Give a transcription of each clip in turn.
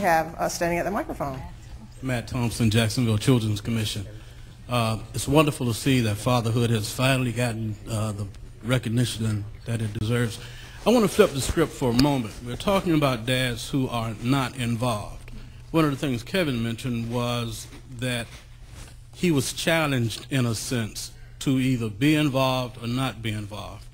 have standing at the microphone. Matt Thompson, Jacksonville Children's Commission. It's wonderful to see that fatherhood has finally gotten the recognition that it deserves. I want to flip the script for a moment. We're talking about dads who are not involved. One of the things Kevin mentioned was that he was challenged, in a sense, to either be involved or not be involved.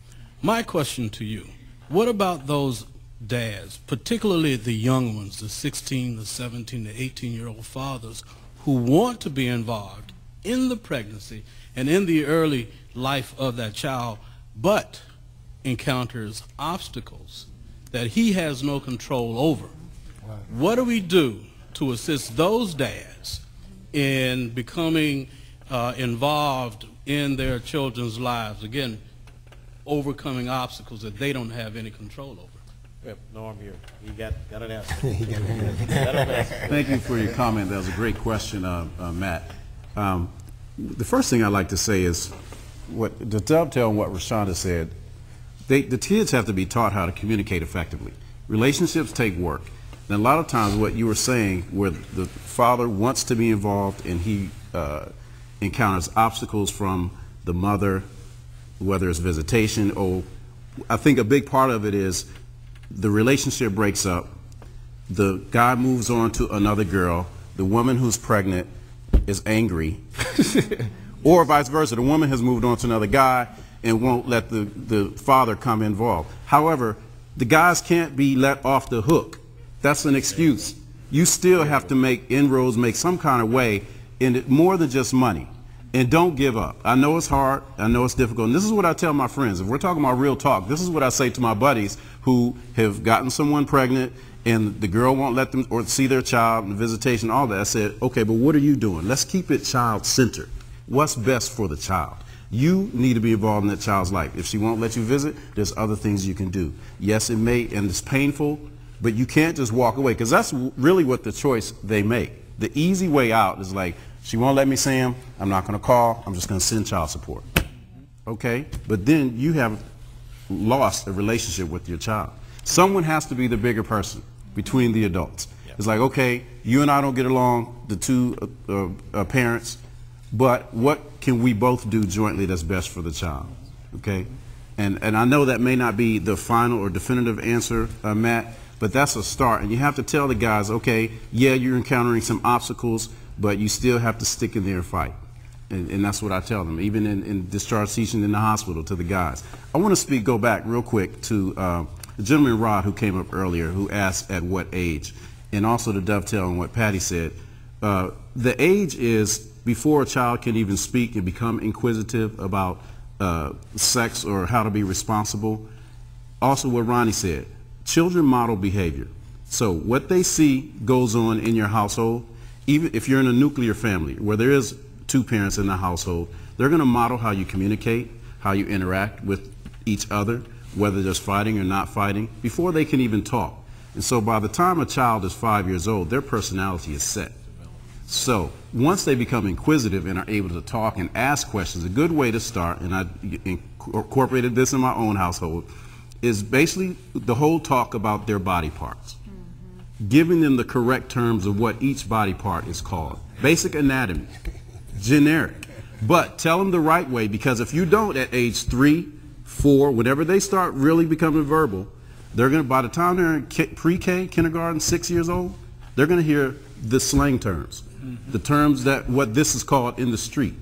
My question to you, what about those dads, particularly the young ones, the 16, the 17, the 18-year-old fathers who want to be involved in the pregnancy and in the early life of that child, but encounters obstacles that he has no control over? What do we do to assist those dads in becoming involved in their children's lives? Again, overcoming obstacles that they don't have any control over. Yep, Norm here. You got an answer. Thank you for your comment. That was a great question, Matt. The first thing I'd like to say is, to dovetail on what Rashonda said, the kids have to be taught how to communicate effectively. Relationships take work. And a lot of times what you were saying, where the father wants to be involved and he encounters obstacles from the mother, whether it's visitation, or I think a big part of it is the relationship breaks up, the guy moves on to another girl, the woman who's pregnant is angry, or vice versa, the woman has moved on to another guy and won't let the father come involved. However, the guys can't be let off the hook. That's an excuse. You still have to make inroads, make some kind of way in it, more than just money. And don't give up. I know it's hard, I know it's difficult, and this is what I tell my friends. If we're talking about real talk, this is what I say to my buddies who have gotten someone pregnant and the girl won't let them or see their child and visitation, all that. I said, okay, but what are you doing? Let's keep it child-centered. What's best for the child? You need to be involved in that child's life. If she won't let you visit, there's other things you can do. Yes, it may, and it's painful, but you can't just walk away, because that's really what the choice they make. The easy way out is like, she won't let me see him, I'm not going to call, I'm just going to send child support. Okay? But then you have lost a relationship with your child. Someone has to be the bigger person between the adults. Yep. It's like, okay, you and I don't get along, the two parents, but what can we both do jointly that's best for the child? Okay? And I know that may not be the final or definitive answer, Matt, but that's a start. And you have to tell the guys, okay, yeah, you're encountering some obstacles, but you still have to stick in there and fight. And that's what I tell them, even in discharge teaching in the hospital, to the guys. I want to go back real quick to the gentleman, Rod, who came up earlier, who asked at what age, and also to dovetail on what Patty said. The age is before a child can even speak and become inquisitive about sex or how to be responsible. Also what Ronnie said, children model behavior. So what they see goes on in your household. Even if you're in a nuclear family where there is two parents in the household, they're going to model how you communicate, how you interact with each other, whether there's fighting or not fighting, before they can even talk. And so by the time a child is 5 years old, their personality is set. So once they become inquisitive and are able to talk and ask questions, a good way to start, and I incorporated this in my own household, is basically the whole talk about their body parts. Giving them the correct terms of what each body part is called. Basic anatomy, generic. But tell them the right way, because if you don't at age 3, 4, whenever they start really becoming verbal, they're going to, by the time they're in pre-K, kindergarten, 6 years old, they're going to hear the slang terms, the terms that what this is called in the street.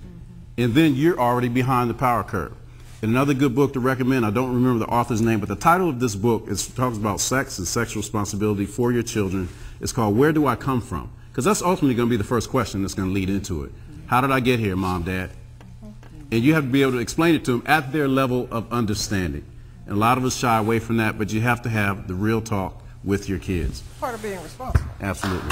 And then you're already behind the power curve. And another good book to recommend, I don't remember the author's name, but the title of this book talks about sex and sexual responsibility for your children. It's called Where Do I Come From? Because that's ultimately going to be the first question that's going to lead into it. How did I get here, Mom, Dad? And you have to be able to explain it to them at their level of understanding. And a lot of us shy away from that, but you have to have the real talk with your kids. Part of being responsible. Absolutely.